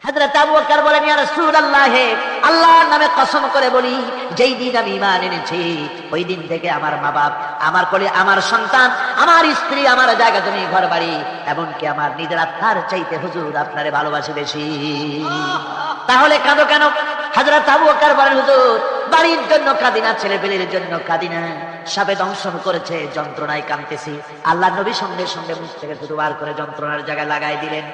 হযরত আবু বকর বলেন, ইয়া রাসূলুল্লাহ, আল্লাহর নামে কসম করে বলি, যেই দিন আমি ঈমান এনেছি ওই দিন থেকে আমার মা বাপ, আমার কোলে আমার সন্তান, আমার স্ত্রী, আমার জায়গা জমি ঘর বাড়ি, এমনকি আমার নিজের আত্মার চাইতে হুজুর আপনারে ভালোবাসি বেশি। তাহলে কাঁদো কেন? হযরত আবু বকর বলেন, হুজুর বাড়ির জন্য কাঁদি না, ছেলে পেলের জন্য কাঁদি না, সাপে দংশন করেছে, যন্ত্রণায় কাঁদতেছি। আল্লাহ নবী সঙ্গে সঙ্গে মুখ থেকে থুতু বার করে যন্ত্রণার জায়গায় লাগাই দিলেন,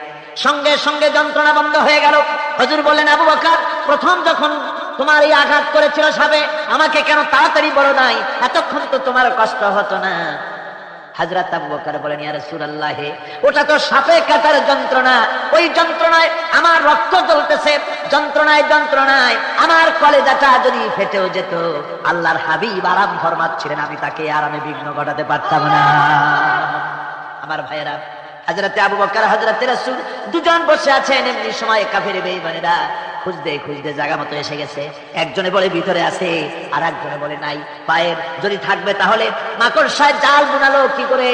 সঙ্গে সঙ্গে যন্ত্রণা বন্ধ হয়ে গেল। হুজুর বললেন, আবু বকর, প্রথম যখন তোমার এই আঘাত করেছিল সাপে, আমাকে কেন তাড়াতাড়ি বলো নাই? এতক্ষণ তো তোমার কষ্ট হতো না। হযরত আবু বকর বলেন, ইয়া রাসূলুল্লাহ, ওটা তো সাপে কাটার যন্ত্রণা, ওই যন্ত্রণায় আমার রক্ত জ্বলতেছে, যন্ত্রণায় আমার কলেজাটা যদি ফেটেও যেত, আল্লাহর হাবিব আরাম ফরমাচ্ছিলেন, আমি তাকে আরামে বিঘ্ন ঘটাতে পারতাম না। আমার ভাইয়েরা, হযরতে আবু বকর, হযরতে রাসূল দুজন বসে আছেন। এমনি সময় কাফের বেঈমানেরা খুঁজতে খুঁজতে জায়গা মতো এসে গেছে। একজনে বলে ভিতরে আছে, আর একজনে বলে নাই। পায়ের যদি থাকবে তাহলে মাকড়সায় জাল বুনালো কি করে,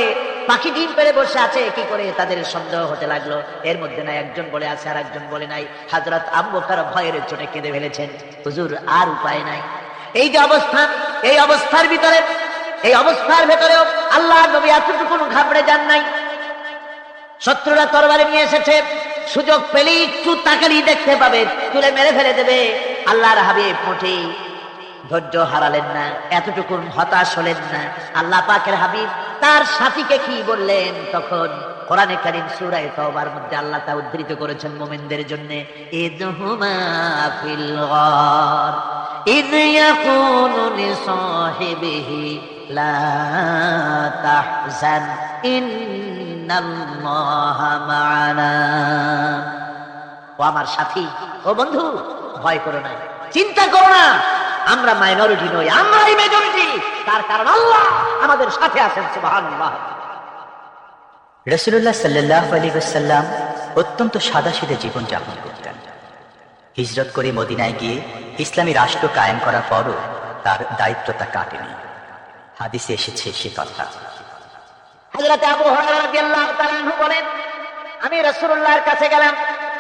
পাখি ডিম পেড়ে বসে আছে কি করে, তাদের সন্দেহ হতে লাগলো। এর মধ্যে নাই একজন বলে আছে আর একজন বলে নাই। হযরত আবু বকর ভয়ের চোটে কেঁদে ফেলেছেন, হুজুর আর উপায় নাই। এই যে অবস্থান, এই অবস্থার ভেতরেও আল্লাহর নবী এতটুকু ঘাবড়ে যান নাই। শত্রুরা তরবারি নিয়ে এসেছে, সুযোগ পেলেই একটু তাকালেই দেখতে পাবে, তুলে মেরে ফেলে দেবে। আল্লাহর হাবিব মোটেই ধৈর্য হারালেন না, এতটুকু হতাশ হলেন না। আল্লাহ পাকের হাবিব তার সাথীকে কি বললেন? তখন কোরআনে কারীম সূরা তাওবার মধ্যে আল্লাহ তা উদ্ধৃত করেছেন মুমিনদের জন্য, ইযহুমা ফিল গার ইয ইয়াকুলু লিসাহিবিহি লা তাহজান ইন্নাল্লাহা মা'ানা। ও আমার সাথী, ও বন্ধু, ভয় করো না, চিন্তা করো না, আমরা মাইনরিটি নই, আমরাই মেজরিটি। তার কারণ আল্লাহ আমাদের সাথে আছেন। সুবহানাল্লাহ। রাসূলুল্লাহ সাল্লাল্লাহু আলাইহি ওয়াসাল্লাম অত্যন্ত সাদাসিধে জীবন যাপন করতেন। হিজরত করে মদিনায় গিয়ে ইসলামী রাষ্ট্র কায়েম করার পরও তার দায়িত্বটা কাটেনি। হাদিসে এসেছে সে কথা। হযরত আবু হুরায়রা রাদিয়াল্লাহু তাআলা আনহু বলেন, আমি রাসূলুল্লাহর কাছে গেলাম,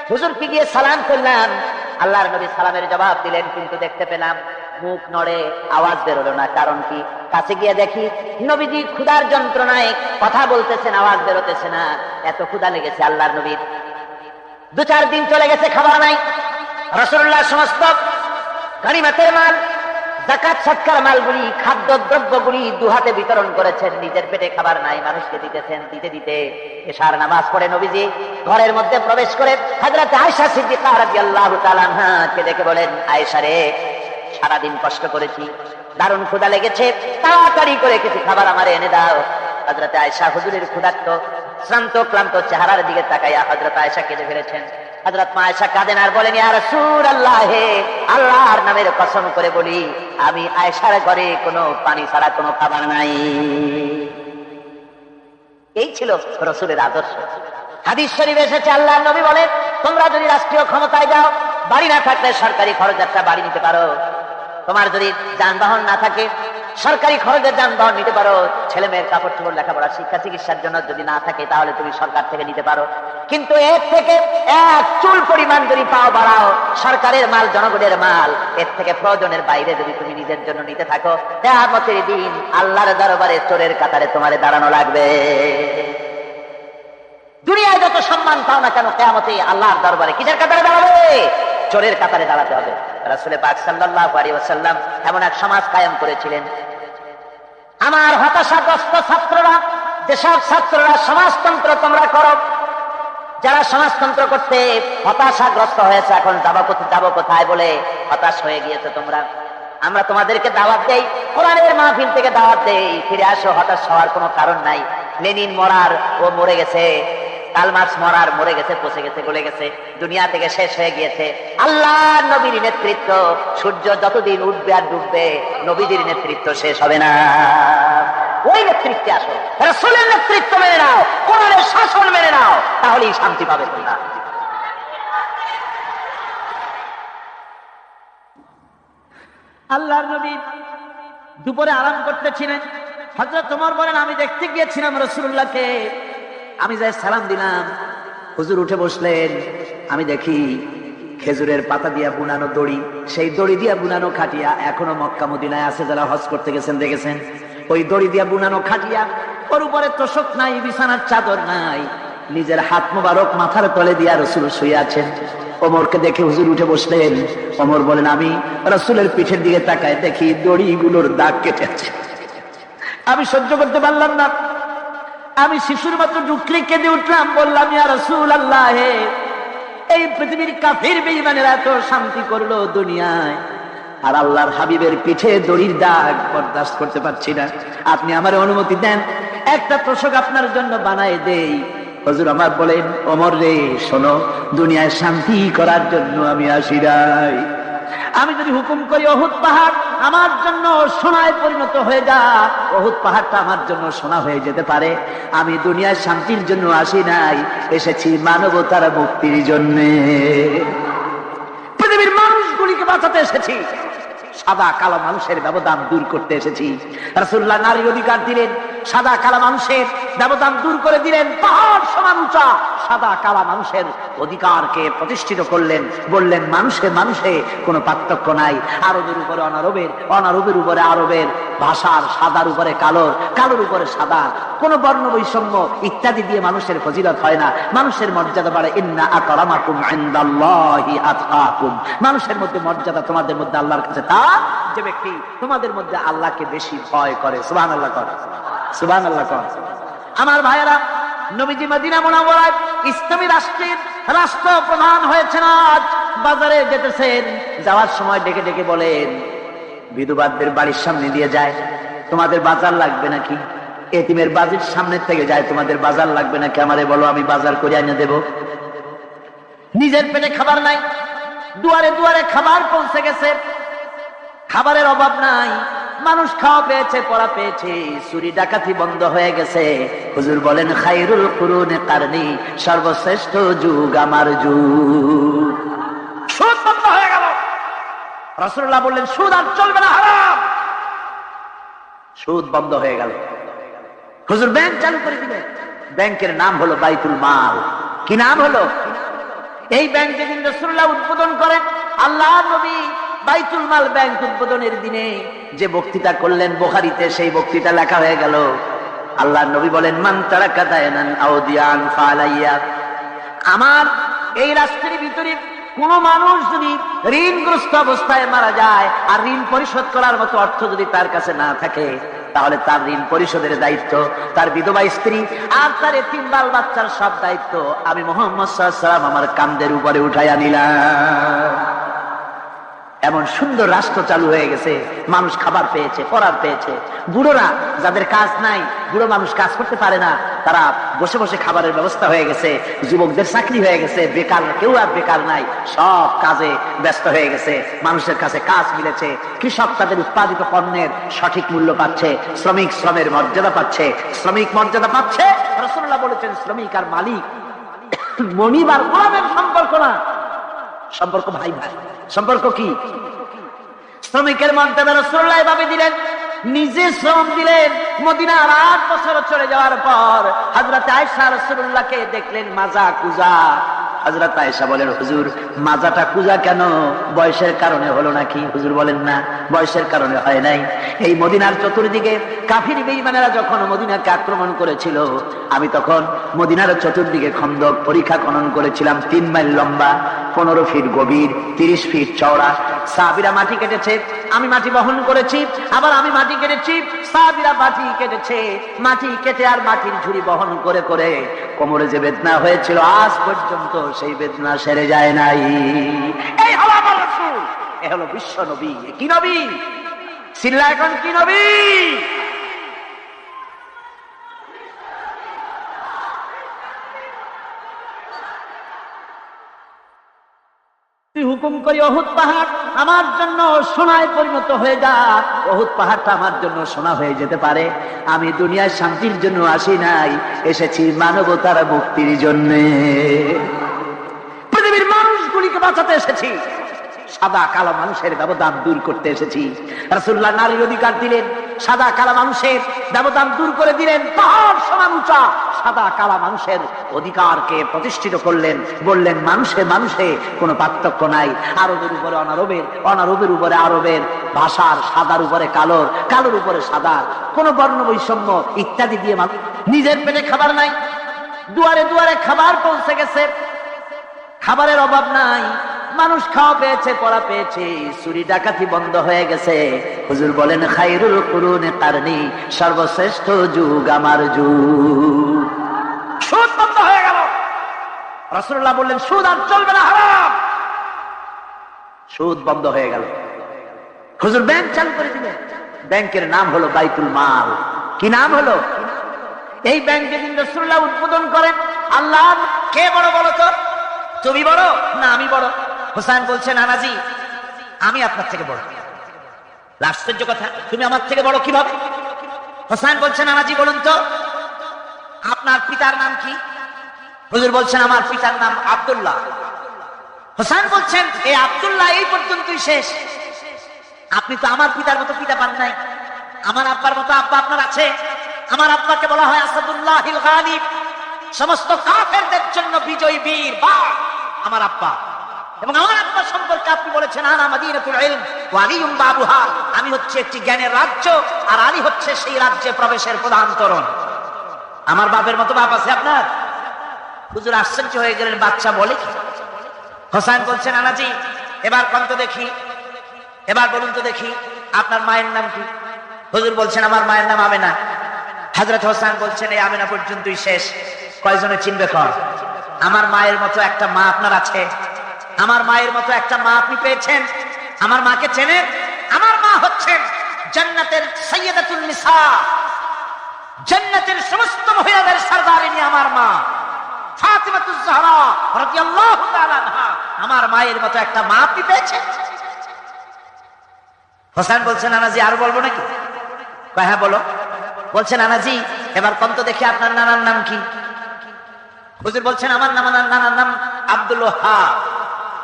হুজুরকে গিয়ে সালাম করলাম। আল্লাহর নবী সালামের জবাব দিলেন, কিন্তু দেখতে পেলাম মুখ নড়ে, আওয়াজ বেরোলো না। কারণ কি? কাছে গিয়ে দেখি নবীজি ক্ষুধার যন্ত্রণায় কথা বলতেছেন, আওয়াজ বেরোতেছে না। এত ক্ষুধা লেগেছে আল্লাহর নবীর। 2-4 দিন চলে গেছে, খাবার নাই। রাসূলুল্লাহ সমস্ত গনিমতের মাল, যাকাত সদকার মালগুলি, খাদ্য দ্রব্যগুলি দুহাতে বিতরণ করেছেন। নিজের পেটে খাবার নাই, মানুষকে দিতেছেন। দিতে দিতে এশার নামাজ পড়ে নবীজি ঘরের মধ্যে প্রবেশ করে হযরত আয়েশা সিদ্দিকা রাদিয়াল্লাহু তাআলা আনহাকে দেখে বলেন, আয়েশা রে, সারাদিন কষ্ট করেছি, দারুণ ক্ষুধা লেগেছে, তাড়াতাড়ি করে কিছু খাবার আমারে এনে দাও। হযরত আয়েশা হুজুরের ক্ষুধার্ত শ্রান্ত ক্লান্ত চেহারার দিকে তাকাইয়া হযরত আয়েশা কেঁদে ফেলেছেন। হযরত আয়েশা কাঁদেন আর বলেন, ইয়া রাসূলুল্লাহ, আল্লাহর নামের কসম করে বলি, আমি আয়েশার ঘরে কোনো পানি ছাড়া কোনো খাবার নাই। এই ছিল রাসূলের আদর্শ। হাদিস শরীফে এসেছে, আল্লাহর নবী বলেন, তোমরা যদি রাষ্ট্রীয় ক্ষমতায় যাও, বাড়ি না থাকলে সরকারি খরচ একটা বাড়ি নিতে পারো। তোমার যদি যানবাহন না থাকে, সরকারি খরচের যানবাহন নিতে পারো। ছেলে মেয়ের কাপড় চোপড়, লেখাপড়া, শিক্ষা চিকিৎসার জন্য যদি না থাকে, তাহলে তুমি সরকার থেকে নিতে পারো। কিন্তু এর থেকে এক চুল পরিমাণ যদি পাও বাড়াও, সরকারের মাল জনগণের মাল, এর থেকে প্রয়োজনের বাইরে যদি তুমি নিজের জন্য নিতে থাকো, কিয়ামতের দিন আল্লাহর দরবারে চোরের কাতারে তোমারে দাঁড়ানো লাগবে। দুনিয়ায় যত সম্মান পাও না কেন, কিয়ামতে আল্লাহর দরবারে কিসের কাতারে দাঁড়াবে? চোরের কাতারে দাঁড়াতে হবে। রাসূল পাক সাল্লাল্লাহু আলাইহি ওয়াসাল্লাম এমন এক সমাজ কায়েম করেছিলেন। আমার হতাশাগ্রস্ত ছাত্ররা, যেসব ছাত্ররা সমাজতন্ত্র তোমরা করো, যারা সমাজতন্ত্র করতে হতাশাগ্রস্ত হয়েছে, এখন যাবো কোথায় বলে হতাশ হয়ে গিয়েছে তোমরা, আমরা তোমাদেরকে দাওয়াত দেই, কোরআনের মাহফিল থেকে দাওয়াত দেই, ফিরে আসো। হতাশ হওয়ার কোনো কারণ নাই। লেনিন মরার, ও মরে গেছে। কার্ল মার্কস মরার, মরে গেছে, পচে গেছে, গলে গেছে, দুনিয়া থেকে শেষ হয়ে গিয়েছে। আল্লাহর নবীর নেতৃত্ব, সূর্য যতদিন উঠবে আর ডুববে, নবীজির নেতৃত্ব শেষ হবে না। ওই নেতৃত্বে আসো, রাসূলের নেতৃত্ব মেনে নাও, কোরআনের শাসন মেনে নাও, তাহলেই শান্তি পাবে তোমরা। আল্লাহর নবী দুপুরে আরাম করতেছিলেন। হযরত ওমর বলেন, আমি দেখতে গিয়েছিলাম রাসূলুল্লাহকে, আমি যাই সালাম দিলাম, হুজুর উঠে বসলেন। আমি দেখি খেজুরের পাতা দিয়া বুনানো দড়ি, সেই দড়ি দিয়া বুনানো খাটিয়া এখনো মক্কা মদিনায় আছে, যারা হজ করতে গেছেন দেখেছেন। ওই দড়ি দিয়া বুনানো খাটিয়া, ওর উপরে তোশক নাই, বিছানার চাদর নাই, নিজের হাত মোবারক মাথার তলে দিয়া রাসূল শুয়ে আছেন। ওমরকে দেখে হুজুর উঠে বসলেন। ওমর বলেন, আমি রাসূলের পিঠের দিকে তাকায় দেখি দড়িগুলোর দাগ কেটে আছে। আমি সহ্য করতে পারলাম না, আমি শিশুর মতো ডুকরে কেঁদে উঠলাম, বললাম, ইয়া রাসূলুল্লাহ, এই পৃথিবীর কাফির বেঈমানেরা এত শান্তি করলো দুনিয়ায়, আর আল্লাহর হাবিবের পিঠে দড়ির দাগ বরদাস্ত করতে পারছি না, আপনি আমার অনুমতি দেন, একটা তোশক আপনার জন্য বানায় দেই। হুজুর আমার বলেন, ওমর রে শোনো, দুনিয়ায় শান্তি করার জন্য আমি আসি নাই। আমি যদি হুকুম করি উহুদ পাহাড় আমার জন্য সোনায় পরিণত হয়ে যা, উহুদ পাহাড়টা আমার জন্য সোনা হয়ে যেতে পারে। আমি দুনিয়ার শান্তির জন্য আসি নাই, এসেছি মানবতার মুক্তির জন্য, পৃথিবীর মানুষগুলিকে বাঁচাতে এসেছি, সাদা কালো মানুষের ব্যবধান দূর করতে এসেছি। রাসূলুল্লাহ নারীর অধিকার দিলেন, সাদা কালা মানুষের ব্যবধান দূর করে দিলেন, পাহাড় সমান উঁচা সাদা কালা মানুষের অধিকারকে প্রতিষ্ঠিত করলেন, বললেন মানুষে মানুষে কোনো পার্থক্য নাই, আরবের উপরে অনারবের, অনারবের উপরে আরবের, ভাষার সাদার উপরে কালোর, কালোর উপরে সাদা, কোনো বর্ণ বৈষম্য ইত্যাদি দিয়ে মানুষের ফজিলত হয় না, মানুষের মর্যাদা বাড়ে। ইন্না আকরামাকুম ইনদাল্লাহি আতকাকুম, মানুষের মধ্যে মর্যাদা তোমাদের মধ্যে আল্লাহর কাছে তার যে ব্যক্তি তোমাদের মধ্যে আল্লাহকে বেশি ভয় করে। সুবহানাল্লাহ কর, সুবহানাল্লাহ কর। আমার ভাইয়েরা, নবীজি মদিনা মুনাওয়ারায় ইসলামী রাষ্ট্রের রাষ্ট্রপ্রধান হয়েছেন। আজ বাজারে যেতেছেন, যাওয়ার সময় ডেকে ডেকে বলেন, বিধবাদের বাড়ির সামনে দিয়ে যায়, তোমাদের বাজার লাগবে নাকি? এতিমের বাড়ির সামনে থেকে যায়, তোমাদের বাজার লাগবে নাকি? আমারে বলো, আমি বাজার করে এনে দেব। নিজের পেটে খাবার নাই, দুয়ারে দুয়ারে খাবার পৌঁছে গেছে, খাবারের অভাব নাই, মানুষ খাওয়া পেয়েছে, পড়া পেয়েছে, চুরি ডাকাতি বন্ধ হয়ে গেছে। হুজুর বলেন, খায়রুল কুরুনি কারনি, সর্বশ্রেষ্ঠ যুগ আমার যুগ। সুদ বন্ধ হয়ে গেল। রাসূলুল্লাহ বললেন, সুদ আর চলবে না, হারাম। সুদ বন্ধ হয়ে গেল। হুজুর ব্যাংক চালু করে দিলেন। ব্যাংকের নাম হলো বাইতুল মাল। কি নাম হলো? এই ব্যাংক যেদিন রাসূলুল্লাহ উদ্বোধন করেন, আল্লাহর নবী বাইতুল মাল ব্যাংক উদ্বোধনের দিনে যে বক্তৃতা করলেন, বুখারীতে সেই বক্তৃতা লেখা হয়ে গেল। আল্লাহর নবী বলেন, মান তারাকা দায়নান আও দিয়ান ফালাইয়া, আমার এই রাষ্ট্রের ভিতরে কোন মানুষ যদি ঋণগ্রস্ত অবস্থায় মারা যায় আর ঋণ পরিশোধ করার মতো অর্থ যদি তার কাছে না থাকে, তাহলে তার ঋণ পরিশোধের দায়িত্ব তার বিধবা স্ত্রী আর তার এতিম বাল বাচ্চার সব দায়িত্ব আমি মুহাম্মদ সাল্লাল্লাহু আলাইহি ওয়াসাল্লাম আমার কাঁধের উপরে উঠাইয়া নিলাম। এমন সুন্দর রাষ্ট্র চালু হয়ে গেছে, মানুষ খাবার পেয়েছে, পড়ার পেয়েছে। বুড়োরা যাদের কাজ নাই, বুড়ো মানুষ কাজ করতে পারে না, তারা বসে বসে খাবারের ব্যবস্থা হয়ে গেছে। যুবকদের চাকরি হয়ে গেছে, বেকার কেউ আর বেকার নাই, সব কাজে ব্যস্ত হয়ে গেছে, মানুষের কাছে কাজ মিলেছে। কৃষক তাদের উৎপাদিত পণ্যের সঠিক মূল্য পাচ্ছে, শ্রমিক শ্রমের মর্যাদা পাচ্ছে, শ্রমিক মর্যাদা পাচ্ছে। রাসূলুল্লাহ বলেছেন, শ্রমিক আর মালিক মনিব আর গোলামের সম্পর্ক না, সম্পর্ক ভাই ভাই। সম্পর্ক কি? শ্রমিকের মর্যাদা রাসূলুল্লাহ এভাবে দিলেন, নিজে শ্রম দিলেন। মদিনার 8 বছর চলে যাওয়ার পর হযরত আয়েশা রাসূলুল্লাহকে দেখলেন মাজা কুজা। হযরত আয়েশা বলেন, হুজুর মাজাটা কুজা কেন? বয়সের কারণে হলো নাকি? হুজুর বলেন, না, বয়সের কারণে হয় নাই। এই মদিনার চতুর্দিকে কাফির বেঈমানেরা যখন মদিনাকে আক্রমণ করেছিল, আমি তখন মদিনার চতুর্দিকে খন্দক পরিখা খনন করেছিলাম, 3 মাইল লম্বা, 15 ফিট গভীর, 30 ফিট চওড়া। সাহাবীরা মাটি কেটেছে, আমি মাটি বহন করেছি, আবার আমি মাটি কেটেছি, সাহাবীরা মাটি কেটেছে। মাটি কেটে আর মাটির ঝুড়ি বহন করে করে কোমরে যে বেদনা হয়েছিল, আজ পর্যন্ত সেই বেদনা সেরে যায় নাই। এই হলো আমার রাসূল, এই হলো বিশ্ব নবী। কি নবী? চিল্লা এখন, কি নবী? হুকুম করি উহুদ পাহাড় আমার জন্য সোনায় পরিণত হয়ে যা, উহুদ পাহাড়টা আমার জন্য সোনা হয়ে যেতে পারে। আমি দুনিয়ার শান্তির জন্য আসি নাই, এসেছি মানবতার মুক্তির জন্য, পৃথিবীর মানুষগুলিকে বাঁচাতে এসেছি, সাদা কালো মানুষের ব্যবধান দূর করতে এসেছি। রাসূলুল্লাহ নারীর অধিকার দিলেন, সাদা কালা মানুষের ব্যবধান দূর করে দিলেন, পাহাড় সমান উঁচা সাদা কালা মানুষের অধিকারকে প্রতিষ্ঠিত করলেন, বললেন মানুষে মানুষে কোনো পার্থক্য নাই, আরবের উপরে অনারবের, অনারবের উপরে আরবের, ভাষার সাদার উপরে কালোর, কালোর উপরে সাদার, কোন বর্ণ বৈষম্য ইত্যাদি দিয়ে মানুষ নিজের পেটে খাবার নাই, দুয়ারে দুয়ারে খাবার পৌঁছে গেছে, খাবারের অভাব নাই, মানুষ খাওয়া পেয়েছে, পড়া পেয়েছে, চুরি ডাকাতি বন্ধ হয়ে গেছে। হুজুর বলেন খায়রুল কুরুনে কারনি, সর্বশ্রেষ্ঠ যুগ আমার যুগ। সুদ বন্ধ হয়ে গেল। রাসূলুল্লাহ বললেন সুদ আর চলবে না, হারাম। সুদ বন্ধ হয়ে গেল। হুজুর ব্যাংক চালু করে দিলেন, ব্যাংকের নাম হলো বাইতুল মাল। কি নাম হলো? এই ব্যাংক যেদিন রাসূলুল্লাহ উদ্বোধন করেন, আল্লাহ কে বড় বলো তো? তুমি বড় না আমি বড়? হোসেন বলছেন নানাজি আমি আপনার থেকে বড়। আশ্চর্য কথা, তুমি আমার থেকে বড় কিভাবে? হোসেন বলছেন নানাজি বলুন তো আপনার পিতার নাম কি? হুজুর বলছেন আমার পিতার নাম আব্দুল্লাহ। হোসেন বলছেন এই আব্দুল্লাহ এই পর্যন্তই শেষ, আপনি তো আমার পিতার মতো পিতা পান নাই, আমার আব্বার মতো আব্বা আপনার আছে। আমার আব্বাকে বলা হয় আসাদুল্লাহিল গালিব, সমস্ত কাফেরদের জন্য বিজয়ী বীর বা আমার আব্বা। এবং আমার আব্বা সম্পর্কে আপনি বলেছেন আনা মাদিনাতুল ইলম ওয়া আলিয়ুম বাবুহা, আমি হচ্ছে একটি জ্ঞানের রাজ্য আর আলী হচ্ছে সেই রাজ্যে প্রবেশের প্রধান তোরণ। আমার বাপের মতো বাপ আছে আপনার? হুজুর আশ্চর্য হয়ে গেলেন, বাচ্চা বলে কি? হোসেন বলছেন আনাজি এবার কোন তো দেখি, এবার বলুন তো দেখি আপনার মায়ের নাম কি? হুজুর বলছেন আমার মায়ের নাম আমেনা। হযরত হোসেন বলছেন এই আমেনা পর্যন্তই শেষ, কয়জনে চিনবে কর? আমার মায়ের মতো একটা মা আপনার আছে, আমার মায়ের মতো একটা মা আপনি পেয়েছেন। আমার মাকে চেনেন? আমার মা হচ্ছেন জান্নাতের সাইয়্যিদাতুন নিসা, জান্নাতের সমস্ত মহিলাদের সরদারিনী আমার মা ফাতিমাতুজ জাহরা রাদিয়াল্লাহু তাআলা আনহা। আমার মায়ের মতো একটা মা আপনি পেয়েছেন? হোসেন বলছেন নানাজি আর বলবো নাকি? হ্যাঁ বলো। বলছেন নানাজি এবার কোন তো দেখি আপনার নানার নাম কি? হুজুর বলছেন আমার নানার নাম আব্দুল ওয়াহাব।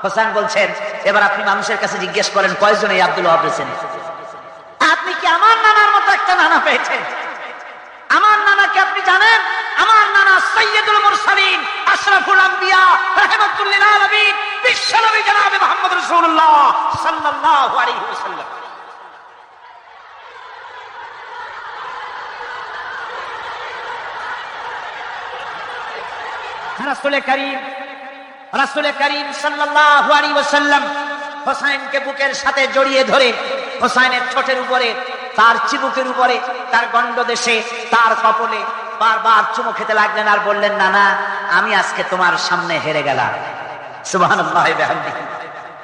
হোসেন বলছেন এবার আপনি মানুষের কাছে জিজ্ঞেস করেন কয়জন এই আব্দুল ওয়াহাব পেয়েছেন? আপনি কি আমার নানার মতো একটা নানা পেয়েছেন? আমার নানাকে আপনি জানেন? আমার নানা সাইয়্যিদুল মুরসালিন আশরাফুল আম্বিয়া রাহমাতুল লিল আলামিন বিশ্বনবী জনাবে মুহাম্মদ রাসূলুল্লাহ সাল্লাল্লাহু আলাইহি ওয়াসাল্লাম। রাসূল করিম সাল্লাল্লাহু আলাইহি ওয়াসাল্লাম হোসেনকে বুকের সাথে জড়িয়ে ধরে হোসেনের ঠোঁটের উপরে, তার চিবুকের উপরে, তার গণ্ডদেশে, তার কপলে বারবার চুমু খেতে লাগলেন আর বললেন নানা আমি আজকে তোমার সামনে হেরে গেলাম। সুবহানাল্লাহ ওয়া বিহামদিহি।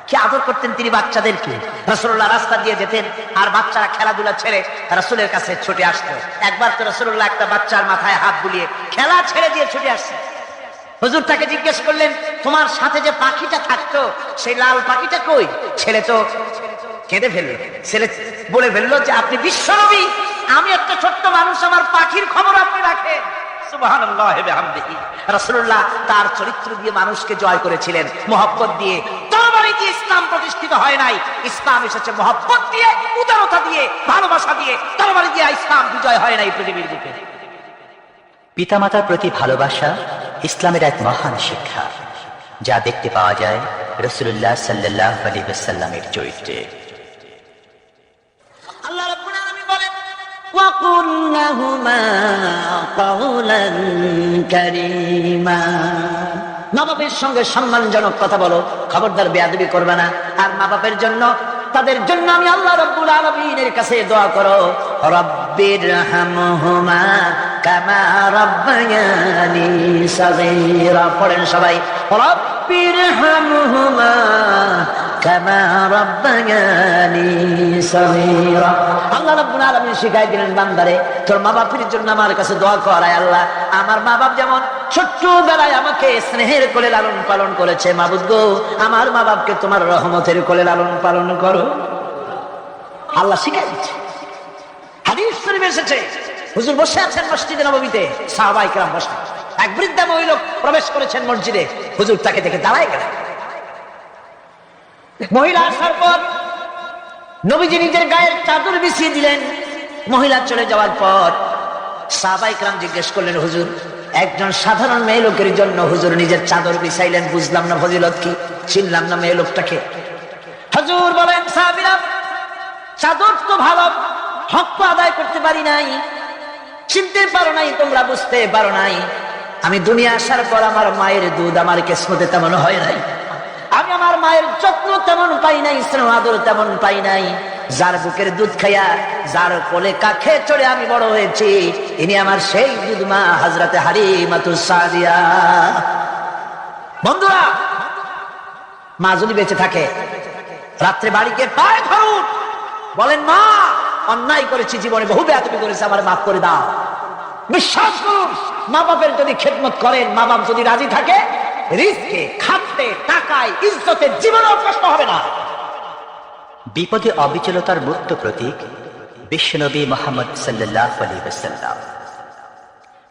কি আদর করতেন তিনি বাচ্চাদেরকে। রাসূলুল্লাহ রাস্তা দিয়ে যেতেন আর বাচ্চারা খেলাধুলা ছেড়ে রাসূলের কাছে ছুটে আসতো। একবার তো রাসূলুল্লাহ একটা বাচ্চার মাথায় হাত বুলিয়ে খেলা ছেড়ে দিয়ে ছুটে আসছে। হুজুর তাকে জিজ্ঞেস করলেন তোমার সাথে যে পাখিটা থাকতো সেই লাল পাখিটা কই? ছেলে তো কেঁদে ফেললো, ছেলে বলে ফেললো যে আপনি বিশ্বনবী, আমি একটা ছোট্ট মানুষ, আমার পাখির খবর আপনি রাখেন। সুবহানাল্লাহ ওয়া বিহামদিহি। রাসূলুল্লাহ তার চরিত্র দিয়ে মানুষকে জয় করেছিলেন, মহব্বত দিয়ে। তরবারি দিয়ে ইসলাম প্রতিষ্ঠিত হয় নাই, ইসলাম এসেছে মহব্বত দিয়ে, উদারতা দিয়ে, ভালোবাসা দিয়ে। তরবারি দিয়ে ইসলাম বিজয় হয় নাই পৃথিবীর বুকে। পিতামাতার প্রতি ভালোবাসা ইসলামের এক মহান শিক্ষা, যা দেখতে পাওয়া যায় রাসূলুল্লাহ সাল্লাল্লাহু আলাইহি ওয়াসাল্লামের চরিত্রে। আল্লাহ রাব্বুল আলামিন বলেন ওয়া কুল লাহুমা কাওলান কারীমা, মা বাপের সঙ্গে সম্মানজনক কথা বলো, খবরদার বেয়াদবি করবে না। আর মা বাপের জন্য, তাদের জন্য আমি আল্লাহ রাব্বুল আলামিনের কাছে দোয়া করো রব্বিরহামহুমা কামা রাব্বায়ানি সাগীরা। পড়েন সবাই রব্বিরহামহুমা কামা রাব্বায়ানি সাগীরা। আল্লাহ রাব্বুল আলামিন শিখাই দিলেন বান্দারে তোর মা বাপের জন্য আমার কাছে দোয়া কর, আয় আল্লাহ আমার মা বাপ যেমন ছোট্টবেলায় আমাকে স্নেহের কোলে লালন পালন করেছে, মাবুদ গো আমার মা বাপকে তোমার রহমতের কোলে লালন পালন করো। আল্লাহ শিখাই দিচ্ছে। হাদিস শরীফে এসেছে হুজুর বসে আছেন মসজিদে নববীতে, সাহাবায়ে কেরাম বসে, এক বৃদ্ধা মহিলা প্রবেশ করেছেন মসজিদে, হুজুর তাকে দেখে দাঁড়ায় গেলেন। মহিলা আসার পর নবীজি নিজের গায়ের চাদর বিছিয়ে দিলেন, মহিলা চলে যাওয়ার পর সাহাবায়ে কেরাম জিজ্ঞেস করলেন, হুজুর একজন সাধারণ মেয়ে লোকের জন্য হুজুর নিজের চাদর বিছাইলেন, বুঝলাম না ফজিলত কি, চিনলাম না মেয়ে লোকটাকে। হুজুর বলেন, সাহাবীরা চাদর তো ভালো, হক তো আদায় করতে পারি নাই, চিনতে পারো নাই, তোমরা বুঝতে পারো নাই। আমি দুনিয়া আসার পর আমার মায়ের দুধ আমার কিসমতে তেমন হয় নাই, আমি আমার মায়ের যত্ন তেমন পাই নাই, স্নেহ আদর তেমন পাই নাই। যার বুকের দুধ খাইয়া, যার কোলে কাখে চড়ে আমি বড় হয়েছি, ইনি আমার সেই দুধ মা হযরতে হালিমাতুস সাদিয়া। বন্ধুরা, মা যদি বেঁচে থাকে, রাত্রে বাড়িকে পায়ে ধরুন, বলেন, মা অন্যায় করেছি, জীবনে বহু বেয়াদবি করেছি, আমার মাফ করে দাও। বিশ্বাস করুন, মা বাপের যদি খেদমত করেন, মা বাপ যদি রাজি থাকে, রিজকে, খাদ্যে, টাকায়, ইজ্জতে জীবনেও কষ্ট হবে না। বিপদে অবিচলতার মূর্ত প্রতীক বিশ্বনবী মুহাম্মদ সাল্লাল্লাহু আলাইহি ওয়াসাল্লাম।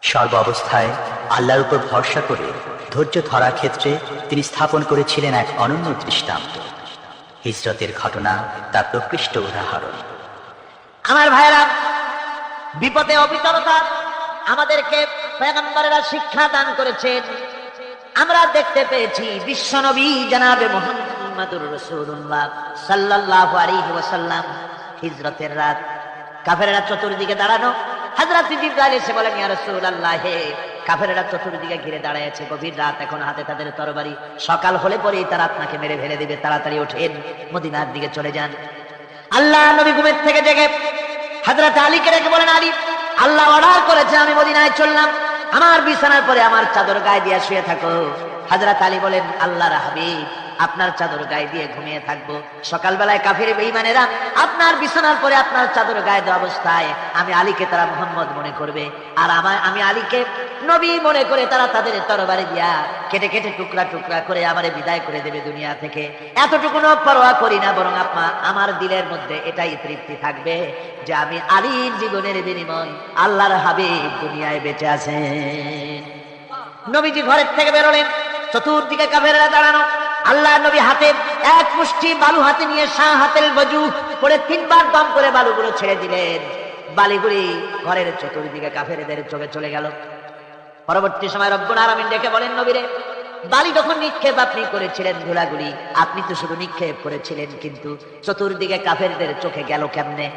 সর্ব অবস্থায় আল্লাহর উপর ভরসা করে ধৈর্য ধরার ক্ষেত্রে তিনি স্থাপন করেছিলেন এক অনন্য দৃষ্টান্ত। হিজরতের ঘটনা তার প্রকৃষ্ট উদাহরণ। আমার ভাইরা, বিপদে অবিচলতা আমাদেরকে পয়গম্বরেরা শিক্ষা দান করেছেন। আমরা দেখতে পেয়েছি বিশ্বনবী জনাবে মুহাম্মদুর রাসূলুল্লাহ সাল্লাল্লাহু আলাইহি ওয়াসাল্লাম হিজরতের রাত, কাফেররা চতুর্দিকে দাঁড়ানো, হযরত জিবরাইল এসে বলেন, ইয়া রাসূলুল্লাহ, কাফেররা চতুর্দিকে ঘিরে দাঁড়ায় আছে, গভীর রাত, এখন হাতে তাদের তরবারি, সকাল হলে পরেই তারা আপনাকে মেরে ফেলে দিবে, তাড়াতাড়ি ওঠেন, মদিনার দিকে চলে যান। আল্লাহ নবী ঘুমের থেকে জেগে হযরত আলীকে ডেকে বলেন, আলী, আল্লাহ অর্ডার করেছে আমি মদিনায় চললাম, আমার বিছানার পরে আমার চাদর গায়ে দিয়ে শুয়ে থাকো। হযরত আলী বলেন, আল্লাহর হাবিব, আপনার চাদর গায়ে দিয়ে ঘুমিয়ে থাকবো, সকালবেলায় কাফির বেঈমানেরা আপনার বিছানার পরে আপনার চাদর গায়ে দেওয়া অবস্থায় আমি আলীকে তারা মুহাম্মদ মনে করবে, আর আমি আলীকে নবী মনে করে তারা তাদের তরবারি দিয়া কেটে কেটে টুকরা টুকরা করে আমারে বিদায় করে দেবে দুনিয়া থেকে। এতটুকুনো পরোয়া করি না, বরং আমার দিলের মধ্যে এটাই তৃপ্তি থাকবে যে আমি আলীর জীবনের বিনিময় আল্লাহর হাবিব দুনিয়ায় বেঁচে আছেন। নবীজি ঘরের থেকে বেরোলেন, চতুর্দিকে কাফেররা দাঁড়ানো, আল্লাহ নবী হাতে এক মুষ্টি বালু হাতে নিয়ে হাতের বজু করে 3 বার দম করে বালুগুলো ছেড়ে দিলেন। বালিগুলি ঘরের চতুর্দিকে কাফেরদের চোখে চলে গেল। পরবর্তী সময় রব্বুল আলামিন ডেকে বলেন, নবীরে, বালি যখন নিক্ষেপ আপনি করেছিলেন, ধুলাগুলি আপনি তো শুধু নিক্ষেপ করেছিলেন, কিন্তু চতুর্দিকে কাফেরদের চোখে গেল কেমনে?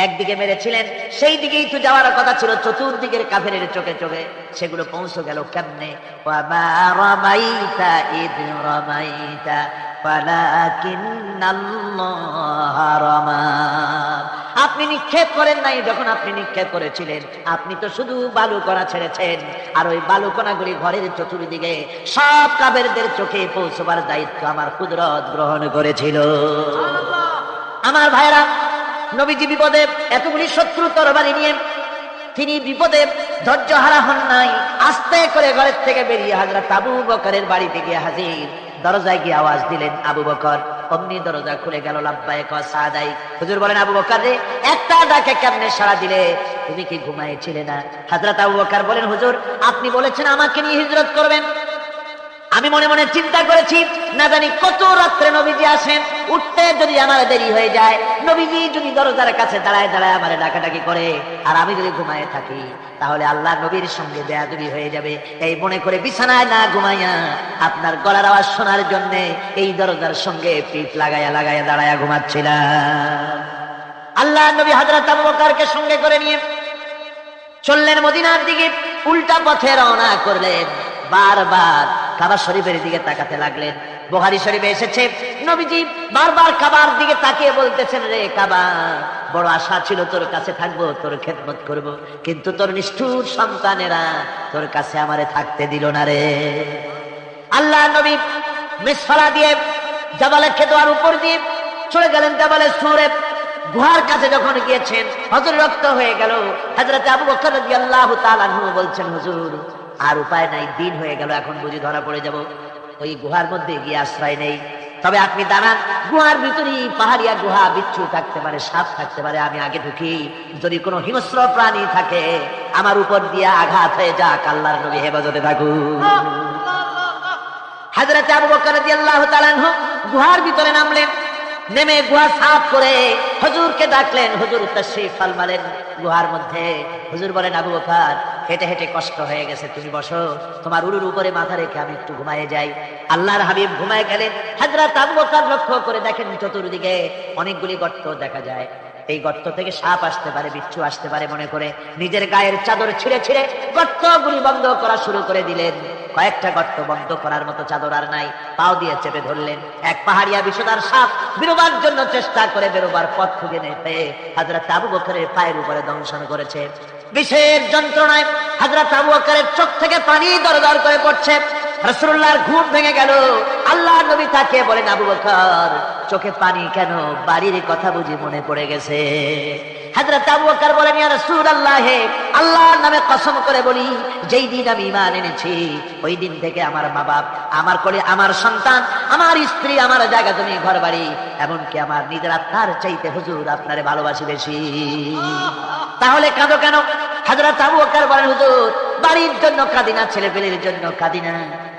একদিকে মেরেছিলেন, সেই দিকেই তো যাওয়ার কথা ছিল, চতুর্দিকের কাফেরের চোখে চোখে সেগুলো পৌঁছে গেল কেমনে? ওয়ামা রামাইতা ইদ রামাইতা ওয়ালাকিন্নাল্লাহ রামা। আপনি নিক্ষেপ করেন নাই, যখন আপনি নিক্ষেপ করেছিলেন আপনি তো শুধু বালুকণা ছেড়েছেন, আর ওই বালুকণাগুলি ঘরের চতুর্দিকে সব কাফেরদের চোখে পৌঁছবার দায়িত্ব আমার কুদরত গ্রহণ করেছিল। আমার ভাইরা, নবীজি বিপদে এতগুলি শত্রু তরবারি নিয়ে তিনি বিপদে ধৈর্য হারা হন নাই, আস্তে করে ঘরের থেকে বেরিয়ে হযরত আবু বকরের বাড়িতে গিয়ে হাজির। দরজায় গিয়ে আওয়াজ দিলেন, আবু বকর। অমনি দরজা খুলে গেল, লাব্বাইক ওয়া সাদাইক। হুজুর বলেন, আবু বকর রে, একটা ডাকে কেমনে সাড়া দিলে? তুমি কি ঘুমাইছিলে না? হযরত আবু বকর বলেন, হুজুর আপনি বলেছেন আমাকে নিয়ে হিজরত করবেন, আমি মনে মনে চিন্তা করেছি, না জানি কত রাত্রে নবীজি আসেন, উঠতে যদি আমার দেরি হয়ে যায়, নবীজি যদি দরজার কাছে দাঁড়ায় দাঁড়ায় আমার ডাকাডাকি করে, আর আমি যদি ঘুমায় থাকি, তাহলে আল্লাহ নবীর সঙ্গে বেয়াদবি হয়ে যাবে। এই মনে করে বিছানায় না ঘুমাইয়া আপনার গলার আওয়াজ শোনার জন্য এই দরজার সঙ্গে পিঠ লাগাইয়া লাগাইয়া দাঁড়াইয়া ঘুমাচ্ছিলাম। আল্লাহ নবী হযরত আবু বকরকে সঙ্গে করে নিয়ে চললেন মদিনার দিকে, উল্টা পথে রওনা করলেন। বারবার কাবা শরীফের দিকে তাকাতে লাগলেন। বুখারী শরীফে এসেছে, নবীজি বারবার কাবার দিকে তাকিয়ে বলতেছেন, রে কাবা, বড় আশা ছিল তোর কাছে থাকবো, তোর খেদমত করব, কিন্তু তোর নিষ্ঠুর সন্তানেরা তোর কাছে আমারে থাকতে দিল না রে। আল্লাহ নবী মিসফালা দিয়ে জাবালে খেদোয়ার উপর দিয়ে চলে গেলেন জাবালে সুরে। গুহার কাছে যখন গিয়েছেন, হযরত রক্ত হয়ে গেল। হযরত আবু বকর রাদিয়াল্লাহু তাআলা আনহু বলছেন, হুজুর আর উপায় নাই, দিন হয়ে গেল, এখন বুঝি ধরা পড়ে যাব, ওই গুহার মধ্যে গিয়ে আশ্রয় নেই। তবে আপনি দাঁড়ান, গুহার ভিতরেই পাহাড়িয়া গুহা, বিচ্ছু থাকতে পারে, সাপ থাকতে পারে, আমি আগে ঢুকি, যদি কোনো হিংস্র প্রাণী থাকে আমার উপর দিয়ে আঘাত হয়ে যাক, আল্লাহর নবী হেফাজতে থাকুন। হযরত আবু বকর রাদিয়াল্লাহু তাআলা আনহু গুহার ভিতরে নামলেন। নেমে গুহা সাফ করে হুজুরকে ডাকলেন। হুজুর তাশরীফ ফরমালেন গুহার মধ্যে। হুজুর বলেন, আবু বকর, হেঁটে হেঁটে কষ্ট হয়ে গেছে, তুমি বসো, তোমার উরুর উপরে মাথা রেখে আমি একটু ঘুমায়ে যাই। আল্লাহর হাবিব ঘুমায় গেলেন। হযরত আবু বকর লক্ষ্য করে দেখেন চতুর্দিকে অনেকগুলি গর্ত দেখা যায়। এই গর্ত থেকে সাপ আসতে পারে, বিচ্ছু আসতে পারে মনে করে নিজের গায়ের চাদর ছিঁড়ে ছিঁড়ে গর্তগুলি বন্ধ করা শুরু করে দিলেন। কয়েকটা গর্ত বন্ধ করার মতো চাদর আর নাই, পাও দিয়ে চেপে ধরলেন। এক পাহাড়িয়া বিষধর সাপ বেরোবার জন্য চেষ্টা করে বেরোবার পথ খুঁজে নিয়ে পেয়ে হযরত আবু বকরের পায়ের উপরে দংশন করেছে। বিশেষ যন্ত্রণায় হযরত আবু বকরের চোখ থেকে পানি দরদর করে পড়ছে। রাসূলুল্লাহর ঘুম ভেঙে গেল। আল্লাহর নবী তাকে বলেন, আবু বকর, চোখে পানি কেন? বাড়ির কথা বুঝি মনে পড়ে গেছে? হযরত আবু বকর বলেন, ইয়া রাসূলুল্লাহ, আল্লাহর নামে কসম করে বলি, যেই দিন আমি ঈমান এনেছি ওই দিন থেকে আমার মা বাপ, আমার কোলে আমার সন্তান, আমার স্ত্রী, আমার জায়গা জমি ঘর বাড়ি, এমনকি আমার নিজের আত্মার চাইতে হুজুর আপনারে ভালোবাসি বেশি। তাহলে কাঁদো কেন? হযরত আবু বকর বলেন, হুজুর, বাড়ির জন্য কাঁদি না, ছেলে পেলের জন্য কাঁদি না,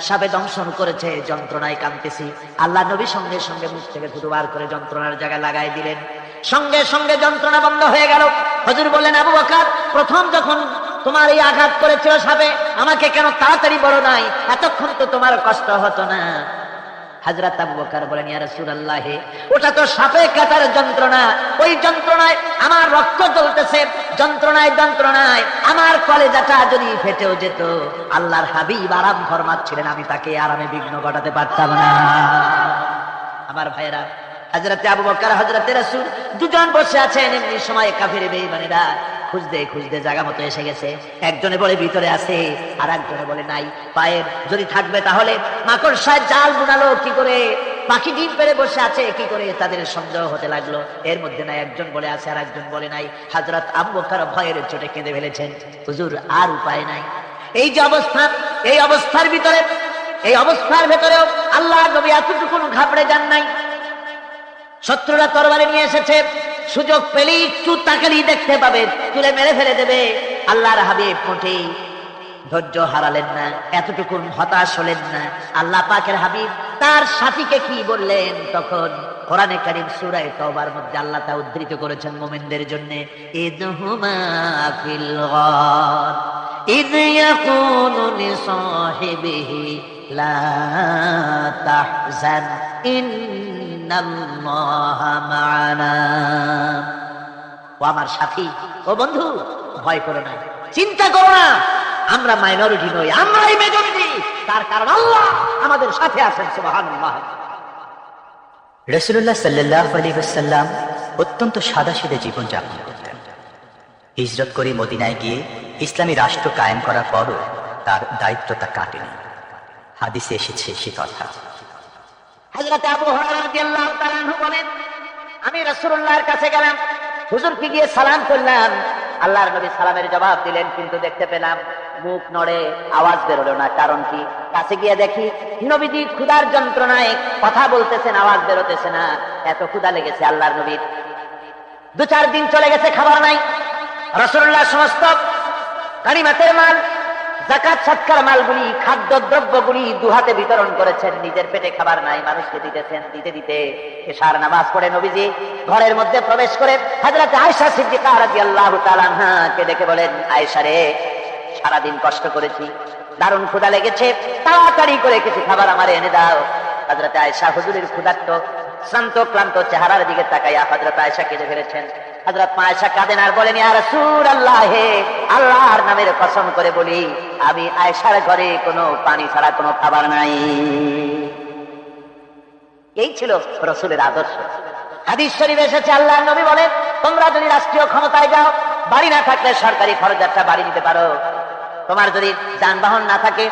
সাপে দংশন করেছে, যন্ত্রণায় কাঁদতেছি। আল্লাহ নবী সঙ্গে সঙ্গে মুখ থেকে থুতু বার করে যন্ত্রণার জায়গায় লাগাই দিলেন। সঙ্গে সঙ্গে যন্ত্রণা বন্ধ হয়ে গেল। হুজুর বললেন, আবু বকর, প্রথম যখন তোমার এই আঘাত করেছিল সাপে, আমাকে কেন তাড়াতাড়ি বলো নাই? এতক্ষণ তো তোমার কষ্ট হতো না। হযরত আবু বকর বলেন, ইয়া রাসূলুল্লাহ, ওটা তো সাপে কাটার যন্ত্রণা, ওই যন্ত্রণায় আমার রক্ত জ্বলতেছে, যন্ত্রণায় আমার কলেজাটা যদি ফেটেও যেত, আল্লাহর হাবিব আরাম ফরমাচ্ছিলেন, আমি তাকে আরামে বিঘ্ন ঘটাতে পারতাম না। আমার ভাইয়েরা, হযরত আবু বকর, হযরত রাসূল দুজন বসে আছেন। এমনি সময় কাফির বেঈমানেরা খুঁজতে খুঁজতে জায়গা মতো এসে গেছে। একজনে বলে ভিতরে আছে, আর একজনে বলে নাই। পায়ের যদি থাকবে তাহলে মাকড়সায় জাল বুনালো কি করে, পাখি ডিম পেড়ে বসে আছে কি করে, তাদের সন্দেহ হতে লাগলো। এর মধ্যে নাই একজন বলে আছে আর একজন বলে নাই। হযরত আবু বকর ভয়ের চোটে কেঁদে ফেলেছেন, হুজুর আর উপায় নাই। এই যে অবস্থা, এই অবস্থার ভেতরেও আল্লাহর নবী এতটুকু ঘাবড়ে যান নাই। শত্রুরা তরবারি নিয়ে এসেছে, সুযোগ পেলেই একটু তাকালেই দেখতে পাবে, তুলে মেরে ফেলে দেবে। আল্লাহর হাবিব মোটেই ধৈর্য হারালেন না, এতটুকু হতাশ হলেন না। আল্লাহ পাকের হাবিব তার সাথীকে কি বললেন? তখন কোরআনে কারীম সূরা তাওবার মধ্যে আল্লাহ তা উদ্ধৃত করেছেন মুমিনদের জন্য, ইযহুমা ফিল গার ইয ইয়াকুলু লিসাহিবিহি লা তাহজান ইন্নাল্লাহা মা'ানা। ও আমার সাথী, ও বন্ধু, ভয় করো না, চিন্তা করো না, আমরা মাইনরিটি নই, আমরাই মেজরিটি। তার কারণ আল্লাহ আমাদের সাথে আছেন। সুবহানাল্লাহ। রাসূলুল্লাহ সাল্লাল্লাহু আলাইহি ওয়াসাল্লাম অত্যন্ত সাদাসিধে জীবন যাপন করতেন। হিজরত করে মদিনায় গিয়ে ইসলামী রাষ্ট্র কায়েম করার পরও তার দায়িত্বটা কাটেনি। হাদিসে এসেছে সে কথা। হযরত আবু হুরায়রা রাদিয়াল্লাহু তাআলা আনহু বলেন, আমি রাসূলুল্লাহর কাছে গেলাম, হুজুরকে গিয়ে সালাম করলাম। আল্লাহর নবী সালামের জবাব দিলেন, কিন্তু দেখতে পেলাম মুখ নড়ে, আওয়াজ বেরোলো না। কারণ কি? কাছে গিয়ে দেখি নবীজি ক্ষুধার যন্ত্রণায় কথা বলতেছেন, আওয়াজ বেরোতেছে না। এত ক্ষুধা লেগেছে আল্লাহর নবীর। 2-4 দিন চলে গেছে, খাবার নাই। রাসূলুল্লাহ সমস্ত গনিমতের মাল, যাকাত সদকার মালগুলি, খাদ্য দ্রব্যগুলি দুহাতে বিতরণ করেছেন। নিজের পেটে খাবার নাই, মানুষকে দিতেছেন। দিতে দিতে এশার নামাজ পড়ে নবীজি ঘরের মধ্যে প্রবেশ করে হযরত আয়েশা সিদ্দিকা রাদিয়াল্লাহু তাআলা আনহাকে ডেকে বলেন, আয়েশা রে, সারাদিন কষ্ট করেছি, দারুণ ক্ষুধা লেগেছে, তাড়াতাড়ি করে কিছু খাবার আমারে এনে দাও। হযরত আয়েশা হুজুরের ক্ষুধার্ত শ্রান্ত ক্লান্ত চেহারার দিকে তাকাইয়া হযরত আয়েশা কেঁদে ফেলেছেন। হযরত আয়েশা কাঁদেন আর বলেন, ইয়া রাসূলুল্লাহ, আল্লাহর নামের কসম করে বলি, আমি আয়েশার ঘরে কোনো পানি ছাড়া কোনো খাবার নাই। এই ছিল রাসূলের আদর্শ। হাদিস শরীফে এসেছে, আল্লাহর নবী বলেন, তোমরা যদি রাষ্ট্রীয় ক্ষমতায় যাও, বাড়ি না থাকলে সরকারি খরচাটা বাড়ি নিতে পারো। তোমার যদি যানবাহন না থাকে,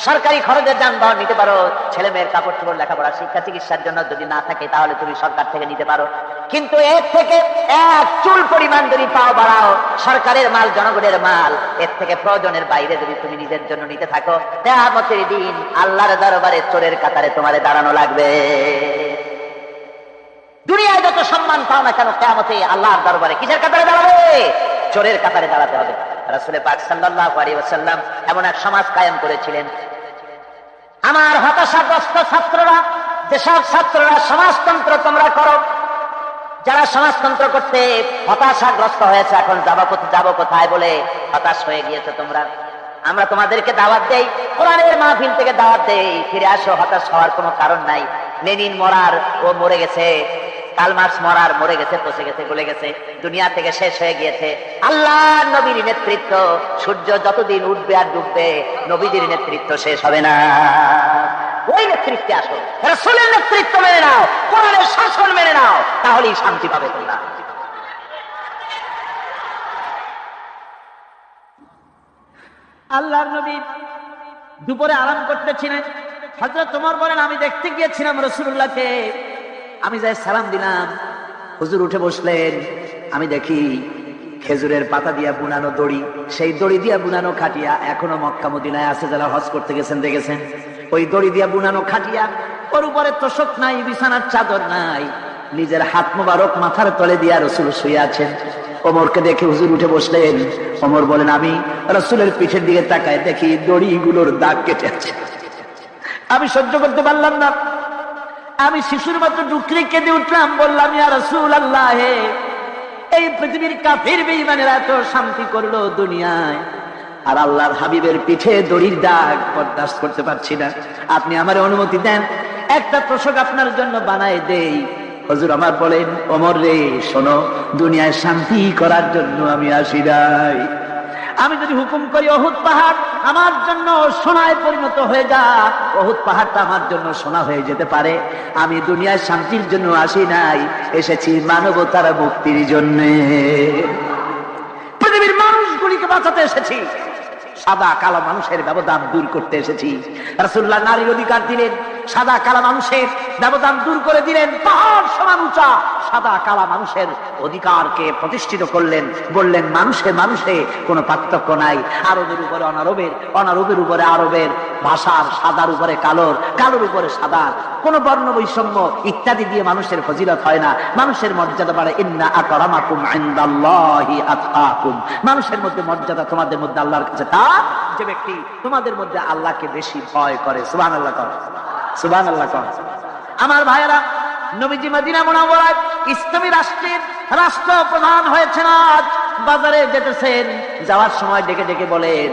সরকারি খরচের যানবাহন নিতে পারো। ছেলে মেয়ের কাপড় চোপড়, লেখাপড়া, শিক্ষা চিকিৎসার জন্য যদি না থাকে, তাহলে তুমি সরকার থেকে নিতে পারো। কিন্তু এর থেকে এক চুল পরিমাণ যদি পাও বাড়াও, সরকারের মাল জনগণের মাল, এর থেকে প্রয়োজনের বাইরে যদি তুমি নিজের জন্য নিতে থাকো, কিয়ামতের দিন আল্লাহর দরবারে চোরের কাতারে তোমারে দাঁড়ানো লাগবে। দুনিয়ায় যত সম্মান পাও না কেন, কিয়ামতে আল্লাহর দরবারে কিসের কাতারে দাঁড়াবে? চোরের কাতারে দাঁড়াতে হবে। রাসূল পাক সাল্লাল্লাহু আলাইহি ওয়াসাল্লাম এমন এক সমাজ কায়েম করেছিলেন। আমার হতাশাগ্রস্ত ছাত্ররা যেসব ছাত্ররা সমাজতন্ত্র তোমরা করো, যারা সমাজতন্ত্র করতে হতাশাগ্রস্ত হয়েছে, এখন যাবো কোথায় বলে হতাশ হয়ে গিয়েছে তোমরা, আমরা তোমাদেরকে দাওয়াত দেই, কোরআনের মাহফিল থেকে দাওয়াত দেই, ফিরে আসো, হতাশ হওয়ার কোনো কারণ নাই। লেনিন ও মরে গেছে, কার্ল মার্কস মরে গেছে, পচে গেছে, গলে গেছে, দুনিয়া থেকে শেষ হয়ে গিয়েছে। আল্লাহ নবীর নেতৃত্ব, সূর্য যতদিন উঠবে আর ডুববে, নবীদের নেতৃত্ব শেষ হবে না। ওই নেতৃত্বে আসো, রাসূলের নেতৃত্ব মেনে নাও, কোরআনের শাসন মেনে নাও, তাহলেই শান্তি পাবে তোমরা। আল্লাহর নবী দুপুরে আরাম করতেছিলেন। হযরত ওমর বলেন, আমি দেখতে গিয়েছিলাম রাসূলুল্লাহকে, আমি যাই সালাম দিলাম, হুজুর উঠে বসলেন, আমি দেখি খেজুরের পাতা দিয়া বুনানো দড়ি, সেই দড়ি দিয়া বুনানো খাটিয়া এখনো মক্কা মদিনায় আছে, যারা হজ করতে গেছেন দেখেছেন, ওই দড়ি দিয়া বুনানো খাটিয়া, ওর উপরে তোশক নাই, বিছানার চাদর নাই, নিজের হাত মোবারক মাথার তলে দিয়া রাসূল শুয়ে আছেন। ওমরকে দেখে হুজুর উঠে বসলেন। ওমর বলেন, আমি রাসূলের পিঠের দিকে তাকায় দেখি দড়িগুলোর দাগ কেটে আছে। আমি সহ্য করতে পারলাম না, আমি শিশুর মতো ডুকরে কেঁদে উঠলাম, বললাম, ইয়া রাসূলুল্লাহ, এই পৃথিবীর কাফির বেঈমানেরা এত শান্তি করলো দুনিয়ায়, আর আল্লাহর হাবিবের পিঠে দড়ির দাগ বরদাস্ত করতে পারছি না, আপনি আমার অনুমতি দেন, একটা তোশক আপনার জন্য বানায় দেই। হুজুর আমার বলেন, ওমর রে শোনো, দুনিয়ায় শান্তি করার জন্য আমি আসি নাই, আমি যদি হুকুম করি উহুদ পাহাড় আমার জন্য সোনায় পরিণত হয়ে যা, উহুদ পাহাড়টা আমার জন্য সোনা হয়ে যেতে পারে। আমি দুনিয়ায় শান্তির জন্য আসি নাই, এসেছি মানবতার মুক্তির জন্য, পৃথিবীর মানুষগুলিকে বাঁচাতে এসেছি, সাদা কালো মানুষের ব্যবধান দূর করতে এসেছি। রাসূলুল্লাহ নারীর অধিকার দিলেন, সাদা কালা মানুষের ব্যবধান দূর করে দিলেন, পাহাড় সমান উঁচা সাদা কালা মানুষের অধিকারকে প্রতিষ্ঠিত করলেন, বললেন মানুষে মানুষে কোনো পার্থক্য নাই, আরবের উপরে অনারবের, অনারবের উপরে আরবের, ভাষার সাদার উপরে কালোর, কালোর উপরে সাদার, কোন বর্ণ বৈষম্য ইত্যাদি দিয়ে মানুষের ফজিলত হয় না, মানুষের মর্যাদা বাড়ে। ইন্না আকরামাকুম ইনদাল্লাহি আতকাকুম, মানুষের মধ্যে মর্যাদা তোমাদের মধ্যে আল্লাহর কাছে তার যে ব্যক্তি তোমাদের মধ্যে আল্লাহকে বেশি ভয় করে। সুবহানাল্লাহ কর, সুবহানাল্লাহ কর। আমার ভাইয়েরা, নবীজি মদিনা মুনাওয়ারায় ইসলামী রাষ্ট্রের রাষ্ট্রপ্রধান হয়েছেন। আজ বাজারে যেতেছেন, যাওয়ার সময় ডেকে ডেকে বলেন,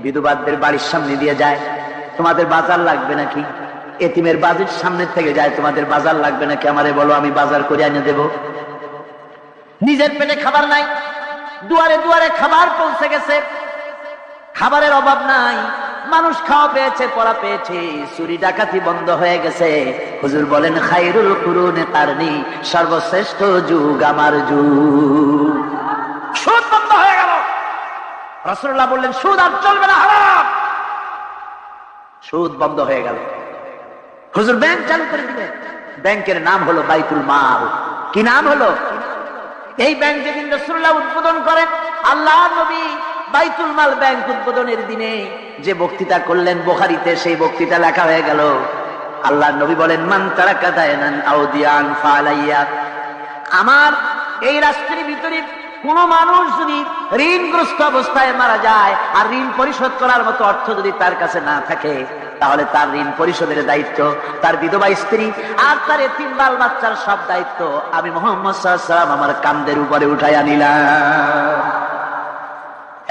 বিধবাদের বাড়ির সামনে দিয়ে যায়, তোমাদের বাজার লাগবে নাকি? এতিমের বাড়ির সামনে থেকে যায়, তোমাদের বাজার লাগবে নাকি? আমারে বলো, আমি বাজার করে এনে দেব। নিজের পেটে খাবার নাই, দুয়ারে দুয়ারে খাবার পৌঁছে গেছে, খাবারের অভাব নাই, মানুষ খাওয়া পেয়েছে, পড়া পেয়েছে, চুরি ডাকাতি বন্ধ হয়ে গেছে। হুজুর বলেন, খায়রুল কুরুনে কারনি, সর্বশ্রেষ্ঠ যুগ আমার যুগ। সুদ বন্ধ হয়ে গেল। রাসূলুল্লাহ বললেন, সুদ আর চলবে না, হারাম। সুদ বন্ধ হয়ে গেল। হুজুর ব্যাংক চালু করে দিলেন। ব্যাংকের নাম হলো বাইতুল মাল। কি নাম হলো? এই ব্যাংক যেদিন রাসূলুল্লাহ উদ্বোধন করেন, আল্লাহর নবী বাইতুল মাল ব্যাংক উদ্বোধনের দিনে যে বক্তৃতা করলেন, বুখারীতে সেই বক্তৃতা লেখা হয়ে গেল। আল্লাহর নবী বলেন, মান তারাকা দায়নান আও দিয়ান ফালাইয়া, আমার এই রাষ্ট্রের ভিতরে কোন মানুষ যদি ঋণগ্রস্ত অবস্থায় মারা যায় আর ঋণ পরিশোধ করার মতো অর্থ যদি তার কাছে না থাকে, তাহলে তার ঋণ পরিশোধের দায়িত্ব তার বিধবা স্ত্রী আর তার এতিম বাল বাচ্চার সব দায়িত্ব আমি মুহাম্মদ সাল্লাল্লাহু আলাইহি ওয়াসাল্লাম আমার কাঁধের উপরে উঠাইয়া নিলাম।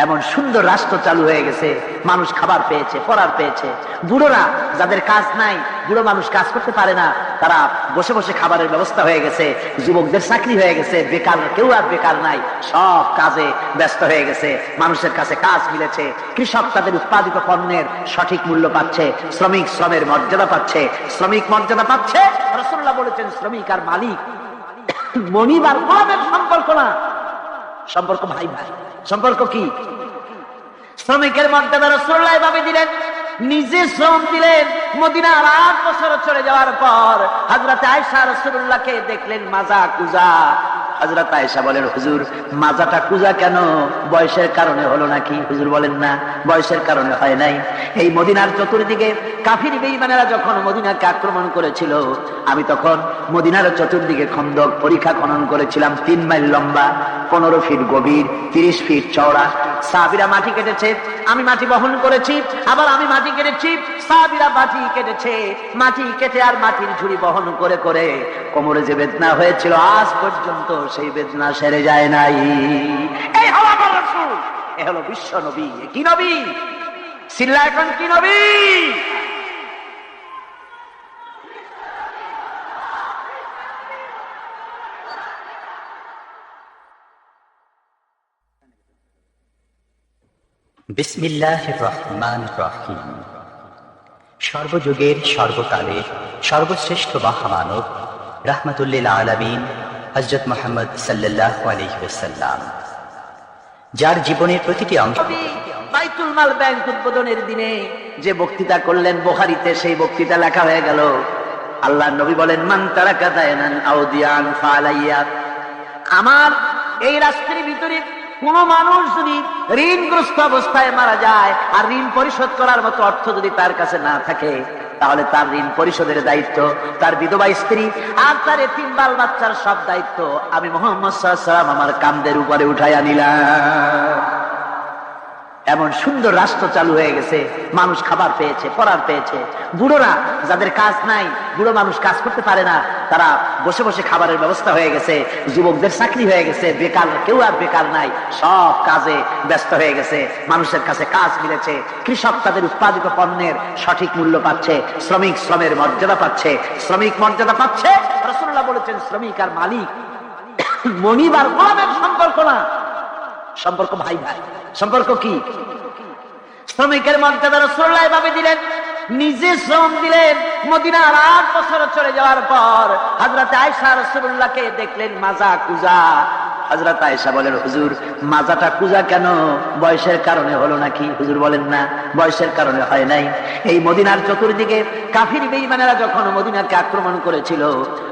এমন সুন্দর রাষ্ট্র চালু হয়ে গেছে, মানুষ খাবার পেয়েছে, পড়ার পেয়েছে। বুড়োরা যাদের কাজ নাই, বুড়ো মানুষ কাজ করতে পারে না, তারা বসে বসে খাবারের ব্যবস্থা হয়ে গেছে। যুবকদের চাকরি হয়ে গেছে, বেকার কেউ আর বেকার নাই, সব কাজে ব্যস্ত হয়ে গেছে, মানুষের কাছে কাজ মিলেছে। কৃষক তাদের উৎপাদিত পণ্যের সঠিক মূল্য পাচ্ছে, শ্রমিক শ্রমের মর্যাদা পাচ্ছে, শ্রমিক মর্যাদা পাচ্ছে। রাসূলুল্লাহ বলেছেন, শ্রমিক আর মালিক মনিব আর গোলামের সম্পর্ক না, সম্পর্ক ভাই ভাই। সম্পর্ক কি? শ্রমিকের মর্যাদা রাসূলুল্লাহ এভাবে দিলেন, নিজে শ্রম দিলেন। মদিনার 8 বছর চলে যাওয়ার পর হযরত আয়েশা রাসূলুল্লাহকে দেখলেন মাজা কুজা, হযরত আয়েশা বলেন, হুজুর মাজাটা কুজা কেন? বয়সের কারণে হলো নাকি? হুজুর বলেন, না, বয়সের কারণে হয় নাই। এই মদিনার চতুর্দিকে কাফির বেঈমানেরা যখন মদিনাকে আক্রমণ করেছিল, আমি তখন মদিনার চতুর্দিকে খন্দক পরিখা খনন করেছিলাম, 3 মাইল লম্বা, 15 ফিট গভীর, 30 ফিট চওড়া। সাহাবীরা মাটি কেটেছে, আমি মাটি বহন করেছি, আবার আমি মাটি কেটেছি, সাহাবীরা মাটি কেটেছে, মাটি কেটে আর মাটির ঝুড়ি বহন করে করে কোমরে যে বেদনা হয়েছিল আজ পর্যন্ত সেই বেদনা সেরে যায় নাই। এই হলো আমার রাসূল, এই হলো বিশ্ব নবী। কি নবী? সিল্লা এখন কি নবী? বিসমিল্লাহির রহমানির রহিম। সর্বযুগের সর্বকালের সর্বশ্রেষ্ঠ মহামানব রাহমাতুল্লিল আলামিন হযরত মুহাম্মদ সাল্লাল্লাহু আলাইহি ওয়াসাল্লাম, যার জীবনের প্রতিটি অংশ বাইতুল মাল ব্যাংক উদ্বোধনের দিনে যে বক্তৃতা করলেন বুখারীতে, সেই বক্তৃতা লেখা হয়ে গেল। আল্লাহর নবী বলেন, মান তারাকা দায়নান আও দিয়ান ফালাইয়া। আমার এই রাষ্ট্রের ভিতরে কোন মানুষ যদি ঋণগ্রস্ত অবস্থায় মারা যায় আর ঋণ পরিশোধ করার মতো অর্থ যদি তার কাছে না থাকে, তাহলে তার ঋণ পরিশোধের দায়িত্ব তার বিধবা স্ত্রী আর তার এতিম বাল বাচ্চার সব দায়িত্ব আমি মুহাম্মদ সাল্লাল্লাহু আলাইহি ওয়াসাল্লাম আমার কাঁধের উপরে উঠাইয়া নিলাম। এমন সুন্দর রাষ্ট্র চালু হয়ে গেছে, মানুষ খাবার পেয়েছে, পড়ার পেয়েছে। বুড়োরা, যাদের কাজ নাই, বুড়ো মানুষ কাজ করতে পারে না, তারা বসে বসে খাবারের ব্যবস্থা হয়ে গেছে। যুবকদের চাকরি হয়ে গেছে, বেকার কেউ আর বেকার নাই, সব কাজে ব্যস্ত হয়ে গেছে, মানুষের কাছে কাজ মিলেছে। কৃষক তাদের উৎপাদিত পণ্যের সঠিক মূল্য পাচ্ছে, শ্রমিক শ্রমের মর্যাদা পাচ্ছে, শ্রমিক মর্যাদা পাচ্ছে। রাসূলুল্লাহ বলেছেন, শ্রমিক আর মালিক মনিব আর গোলামের সম্পর্ক না, সম্পর্ক ভাই ভাই। সম্পর্ক কি? শ্রমিকের মর্যাদা রাসূলুল্লাহ এভাবে দিলেন, নিজে শ্রম দিলেন। মদিনার 8 বছর চলে যাওয়ার পর হযরত আয়েশা রাসূলুল্লাহকে দেখলেন মাজা কুজা। হযরত আয়েশা বলেন, হুজুর মাজাটা কুজা কেন? বয়সের কারণে হলো নাকি? হুজুর বলেন, না, বয়সের কারণে হয় নাই। এই মদিনার চতুর্দিকে কাফির বেঈমানেরা যখন মদিনাকে আক্রমণ করেছিল,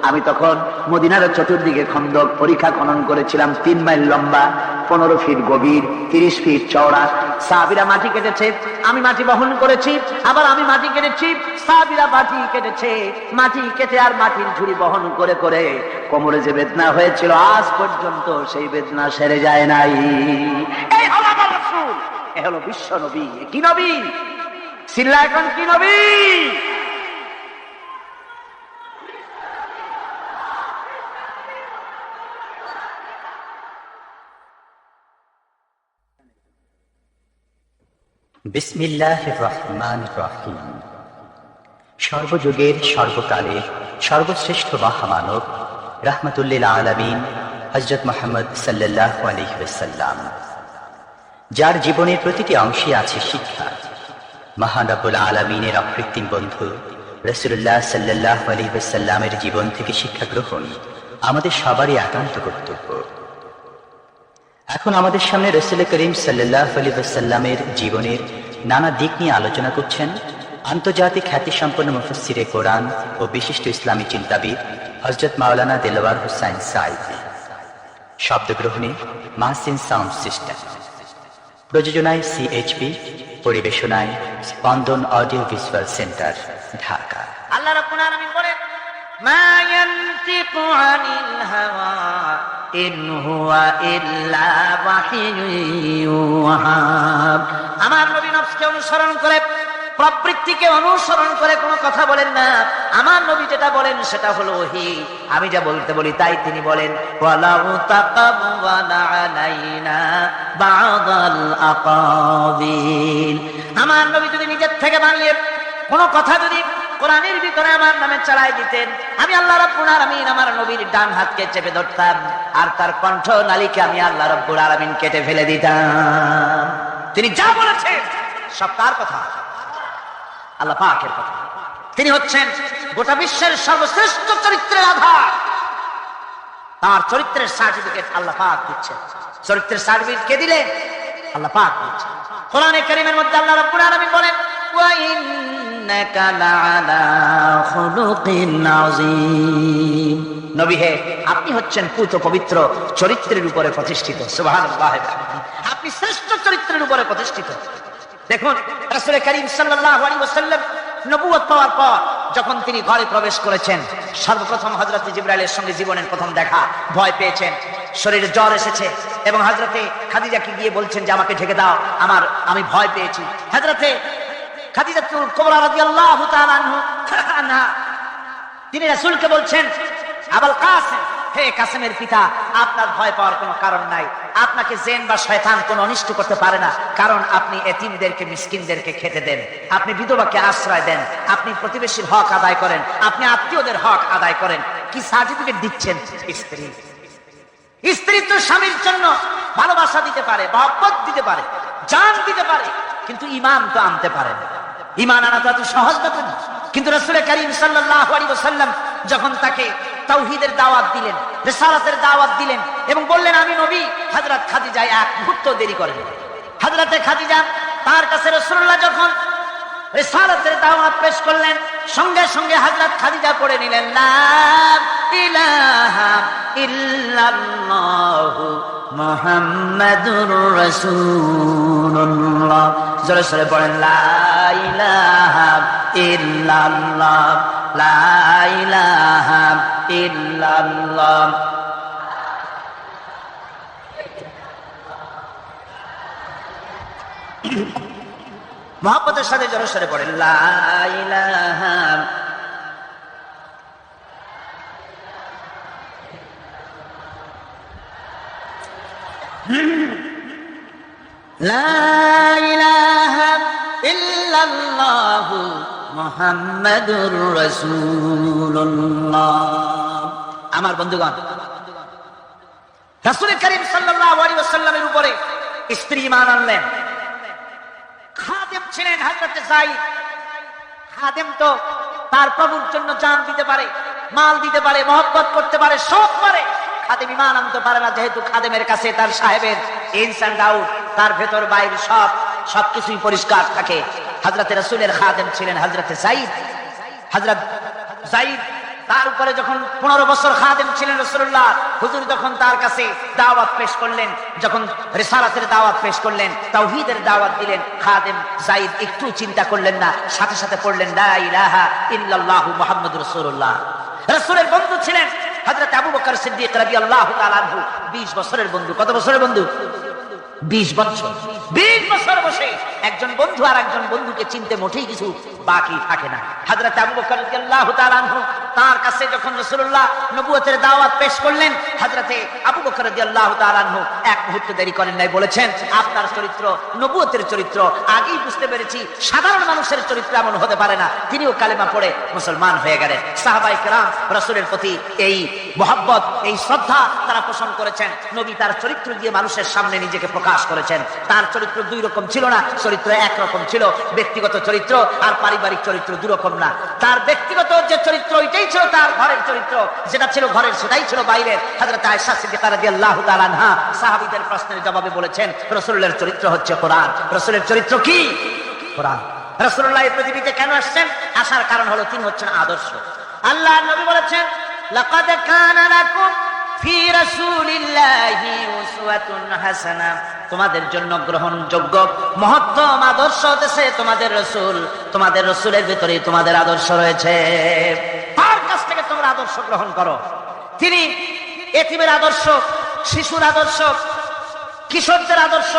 আমি তখন মদিনার চতুর্দিকে খন্দক পরিখা খনন করেছিলাম, 3 মাইল লম্বা, 15 ফিট গভীর, 30 ফিট চওড়া। সাহাবীরা মাটি কেটেছে, আমি মাটি বহন করেছি, আবার আমি মাটি কেটেছি, সাহাবীরা মাটি কেটেছে, মাটি কেটে আর মাটির ঝুড়ি বহন করে করে কোমরে যে বেদনা হয়েছিল আজ পর্যন্ত সেই বেদনা সেরে যায় নাই। এই হলো আমার রাসূল, এই হলো বিশ্ব নবী। কি নবী? সিল্লা এখন কি নবী? বিসমিল্লাহির রহমানির রহিম। সর্বযুগের সর্বকালের সর্বশ্রেষ্ঠ মহামানব রাহমাতুল্লিল আলামিন হযরত মুহাম্মদ সাল্লাল্লাহু আলাইহি ওয়াসাল্লাম, যার জীবনের প্রতিটি অংশে আছে শিক্ষা। মহান রব্বুল আলামিনের অকৃত্রিম বন্ধু রাসূলুল্লাহ সাল্লাল্লাহু আলাইহি ওয়াসাল্লামের জীবন থেকে শিক্ষা গ্রহণ আমাদের সবারই একান্ত কর্তব্য। এখন আমাদের সামনে রাসূল করিম সাল্লাল্লাহু আলাইহি ওয়াসাল্লামের জীবনের নানা দিক নিয়ে আলোচনা করছেন আন্তর্জাতিক খ্যাতিসম্পন্ন মুফাসসিরে কোরআন ও বিশিষ্ট ইসলামী চিন্তাবিদ হযরত মাওলানা দেলওয়ার হোসাইন সাঈদী। শব্দগ্রহণে মাহসিন সাউন্ড সিস্টেম, প্রযোজনায় সিএইচপি, পরিবেশনায় স্পন্দন অডিও ভিজুয়াল সেন্টার, ঢাকা। আল্লাহ রাব্বুল আলামিন বলেন, মা ইয়ানতিকু আনিল হাওয়া ইন হুয়া ইল্লা ওয়াহিয়ুন ইউহা। আমার নবী নফসকে অনুসরণ করে, প্রবৃত্তিকে অনুসরণ করে কোনো কথা বলেন না। আমার নবী যেটা বলেন সেটা হলো ওহী। আমি যা বলতে বলি তাই তিনি বলেন। ওয়ালাউ তাকাওয়ালা আলাইনা বা'দাল আকাবিল। আমার নবী যদি নিজের থেকে বানিয়ে কোনো কথা যদি কোরআনের ভিতরে আমার নামে চালাই দিতেন, আমি আল্লাহ রাব্বুল আলামিন আমার নবীর ডান হাতকে চেপে ধরতাম আর তার কণ্ঠ নালীকে আমি আল্লাহ রাব্বুল আলামিন কেটে ফেলে দিতাম। তিনি যা বলেছেন সব তার কথা, আল্লাহ পাকের কথা। তিনি হচ্ছেন গোটা বিশ্বের সর্বশ্রেষ্ঠ চরিত্রের আধার। তার চরিত্রের সার্টিফিকেট আল্লাহ পাক দিচ্ছেন। চরিত্রের সার্টিফিকেট কে দিলেন? আল্লাহ পাক দিচ্ছেন। কোরআনে কারীমের মধ্যে আল্লাহ রাব্বুল আলামিন বলেন, وإنك لعلى خلق عظيم। নবী হে, আপনি হচ্ছেন পুত পবিত্র চরিত্রের উপরে প্রতিষ্ঠিত। সুবহানাল্লাহ, আপনি শ্রেষ্ঠ চরিত্রের উপরে প্রতিষ্ঠিত। দেখুন, রাসূল করিম সাল্লাল্লাহু আলাইহি ওয়াসাল্লাম নবুয়ত পাওয়ার পর যখন তিনি ঘরে প্রবেশ করেছেন, সর্বপ্রথম হযরত জিবরাইলের সঙ্গে জীবনের প্রথম দেখা, ভয় পেয়েছেন, শরীরে জ্বর এসেছে এবং হযরতে খাদিজাকে গিয়ে বলছেন যে আমাকে ঢেকে দাও, আমি ভয় পেয়েছি। হযরতে খাদিজাতুল কুবরা রাদিয়াল্লাহু তাআলা আনহা তিনি রাসূলকে বলছেন, আবুল কাসেম, হে কাসেমের পিতা, আপনার ভয় পাওয়ার কোনো কারণ নাই। আপনাকে জিন বা শয়তান কোনো অনিষ্ট করতে পারে না, কারণ আপনি এতিমদেরকে, মিসকিনদেরকে খেতে দেন, আপনি বিধবাকে আশ্রয় দেন, আপনি প্রতিবেশীর হক আদায় করেন, আপনি আত্মীয়দের হক আদায় করেন। কি সার্টিফিকেট দিচ্ছেন? স্ত্রী তো স্বামীর জন্য ভালোবাসা দিতে পারে, মহব্বত দিতে পারে, জান দিতে পারে, কিন্তু ঈমান তো আনতে পারে না। ঈমান আনাটা তো সহজ ব্যাপার না। কিন্তু রাসূল করিম সাল্লাল্লাহু আলাইহি ওয়াসাল্লাম যখন তাকে তাওহীদের দাওয়াত দিলেন, রিসালাতের দাওয়াত দিলেন এবং বললেন আমি নবী, হযরত খাদিজা এক মুহূর্ত দেরি করেন। হযরতে খাদিজা তার কাছে রাসূলুল্লাহ যখন রিসালাতের দাওয়াত পেশ করলেন, সঙ্গে সঙ্গে হযরত খাদিজা পড়ে নিলেন লা ইলাহা ইল্লাল্লাহু মুহাম্মাদুর রাসূলুল্লাহ। জোরে জোরে পড়েন লা ইলাহা ইল্লাল্লাহ, লা ইলাহা ইল্লাল্লাহ। মহব্বতের সাথে জোরে জোরে পড়েন লা ইলাহা লা ইলাহা ইল্লাল্লাহু মুহাম্মাদুর রাসূলুল্লাহ। আমার বন্ধুগণ, রাসূল করিম সাল্লাল্লাহু আলাইহি ওয়াসাল্লামের উপরে স্ত্রী ঈমান আনলেন। খাদেম ছিলেন হযরত যায়েদ। খাদেম তো তার প্রভুর জন্য জান দিতে পারে, মাল দিতে পারে, মহব্বত করতে পারে, সব পারে। খাদেম ঈমান আনতে পারে না, যেহেতু খাদেমের কাছে তার সাহেবের ইনস এন্ড আউট, তার ভেতর বাইরে সবকিছুই পরিষ্কার থাকে। হযরত রাসূলের খাদেম ছিলেন হযরত যায়েদ। হযরত যায়েদ তার উপরে যখন 15 বছর খাদেম ছিলেন রাসূলুল্লাহ, হুজুর যখন তার কাছে দাওয়াত পেশ করলেন, যখন রিসালাতের দাওয়াত পেশ করলেন, তাওহীদের দাওয়াত দিলেন, খাদেম যায়েদ একটু চিন্তা করলেন না, সাথে সাথে পড়লেন লা ইলাহা ইল্লাল্লাহু মুহাম্মাদুর রাসূলুল্লাহ। রাসূলের বন্ধু ছিলেন হযরত আবু বকর সিদ্দিক রাদিয়াল্লাহু তাআলা আনহু। 20 বছরের বন্ধু। কত বছরের বন্ধু? 20 বছর। 20 বছর বসে একজন বন্ধু আর একজন বন্ধুকে চিনতে মোটেই কিছু বাকি থাকে না। হযরত আবু বকর রাদিয়াল্লাহু তাআলা আনহু তার কাছে যখন রাসূলুল্লাহ নবুয়তের দাওয়াত পেশ করলেন, হযরতে আবু বকর রাদিয়াল্লাহু তাআলা আনহু এক মুহূর্ত দেরি করেন নাই, বলেছেন আপনার চরিত্র নবুয়তের চরিত্র। আগেই বুঝতে পেরেছি সাধারণ মানুষের চরিত্র এমন হতে পারে না। তিনিও কালেমা পড়ে মুসলমান হয়ে গেলেন। সাহাবায়ে কেরাম রাসূলের প্রতি এই মহব্বত, এই শ্রদ্ধা তারা পোষণ করেছেন। নবী তার চরিত্র দিয়ে মানুষের সামনে নিজেকে প্রকাশ করেছেন। তার চরিত্র দুই রকম ছিল না, চরিত্র একরকম ছিল। ব্যক্তিগত চরিত্র আর পারিবারিক চরিত্র দুই রকম না। তার ব্যক্তিগত যে চরিত্র ওইটাই ছিল তার ঘরের চরিত্র, যেটা ছিল ঘরের সেটাই ছিল বাইরের। হযরত আয়েশা সিদ্দিকা রাদিয়াল্লাহু তাআলা আনহা সাহাবীদের প্রশ্নের জবাবে বলেছেন রাসূলের চরিত্র হচ্ছে কোরআন। রাসূলের চরিত্র কি? কোরআন। রাসূলুল্লাহ এই পৃথিবীতে কেন আসছেন? আসার কারণ হলো তিনি হচ্ছেন আদর্শ। আল্লাহর নবী বলেছেন লাকাদ কানা লাকুম ফি রাসূলিল্লাহি উসওয়াতুন হাসানাহ, তোমাদের জন্য গ্রহণযোগ্য মহত্তম আদর্শ হতেছে তোমাদের রাসূল। তোমাদের রাসূলের ভিতরে তোমাদের আদর্শ রয়েছে। তার কাছ থেকে তোমরা আদর্শ গ্রহণ করো। তিনি এতিমের আদর্শ, শিশুর আদর্শ, কিশোরদের আদর্শ,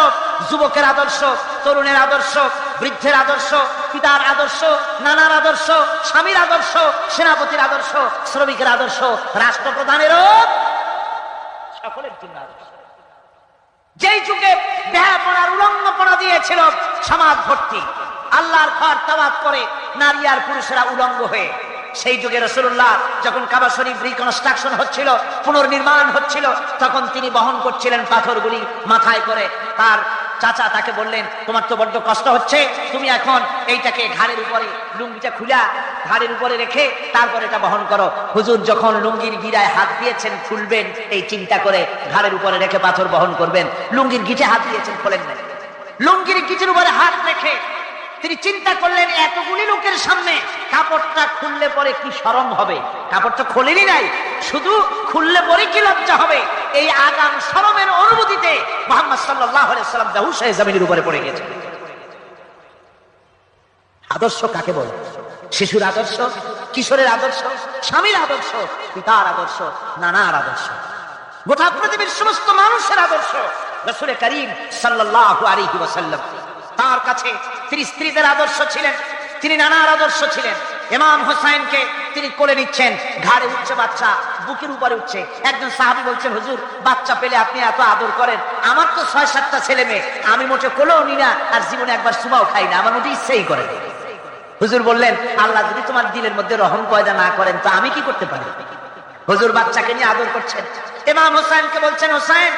যুবকের আদর্শ, তরুণের আদর্শ, বৃদ্ধের আদর্শ, পিতার আদর্শ, নানার আদর্শ, স্বামীর আদর্শ, সেনাপতির আদর্শ, শ্রমিকের আদর্শ, রাষ্ট্রপ্রধানেরও সকলের জন্য আদর্শ। যেই যুগে বেহাপনার উলঙ্গপনা দিয়েছিল সমাজ ভর্তি, আল্লাহর ঘর তাওয়াফ করে নারী আর পুরুষেরা উলঙ্গ হয়ে, সেই যুগে রাসূলুল্লাহ যখন কাবা শরীফ রিকনস্ট্রাকশন হচ্ছিল, পুনর্নির্মাণ হচ্ছিল, তখন তিনি বহন করছিলেন পাথরগুলি মাথায় করে। তার চাচা তাকে বললেন তোমার তো বড্ড কষ্ট হচ্ছে, তুমি এখন এইটাকে ঘাড়ের উপরে, লুঙ্গিটা খুলা ঘাড়ের উপরে রেখে তারপর এটা বহন করো। হুজুর যখন লুঙ্গির গিরায় হাত দিয়েছেন খুলবেন এই চিন্তা করে, ঘাড়ের উপরে রেখে পাথর বহন করবেন, লুঙ্গির গিটে হাত দিয়েছেন খোলেন নাই। লুঙ্গির গিটের উপরে হাত রেখে তিনি চিন্তা করলেন এতগুলি লোকের সামনে কাপড়টা খুললে পরে কি শরম হবে, কাপড়টা খোলেনি নাই, শুধু খুললে পরে কি লজ্জা হবে, এই আগাম শরমের অনুভূতিতে মুহাম্মদ সাল্লাল্লাহু আলাইহি ওয়াসাল্লাম বেহুশ হয়ে জমিনের উপরে পড়ে গেছেন। আদর্শ কাকে বলে? শিশুর আদর্শ, কিশোরের আদর্শ, স্বামীর আদর্শ, পিতার আদর্শ, নানার আদর্শ, গোটা পৃথিবীর সমস্ত মানুষের আদর্শ রাসূল করিম সাল্লাল্লাহু আলাইহি ওয়াসাল্লাম। তার কাছে তিনি স্ত্রীদের আদর্শ ছিলেন, তিনি নানার আদর্শ ছিলেন। ইমাম হোসেনকে তিনি কোলে নিচ্ছেন, ঘাড়ে উঠছে বাচ্চা, বুকের উপরে উঠছে। একজন সাহাবী বলছেন, হুজুর বাচ্চা পেলে আপনি এত আদর করেন, আমার তো 6-7টা ছেলে মেয়ে, আমি মোটে কোলেও নি না, আর জীবনে একবার সুবাও খাই না, আমার মোটে ইচ্ছেই করে না। হুজুর বললেন, আল্লাহ যদি তোমার দিলের মধ্যে রহম পয়দা না করেন তো আমি কি করতে পারি? হুজুর বাচ্চাকে নিয়ে আদর করছেন। ইমাম হোসেনকে বলছেন, হোসেন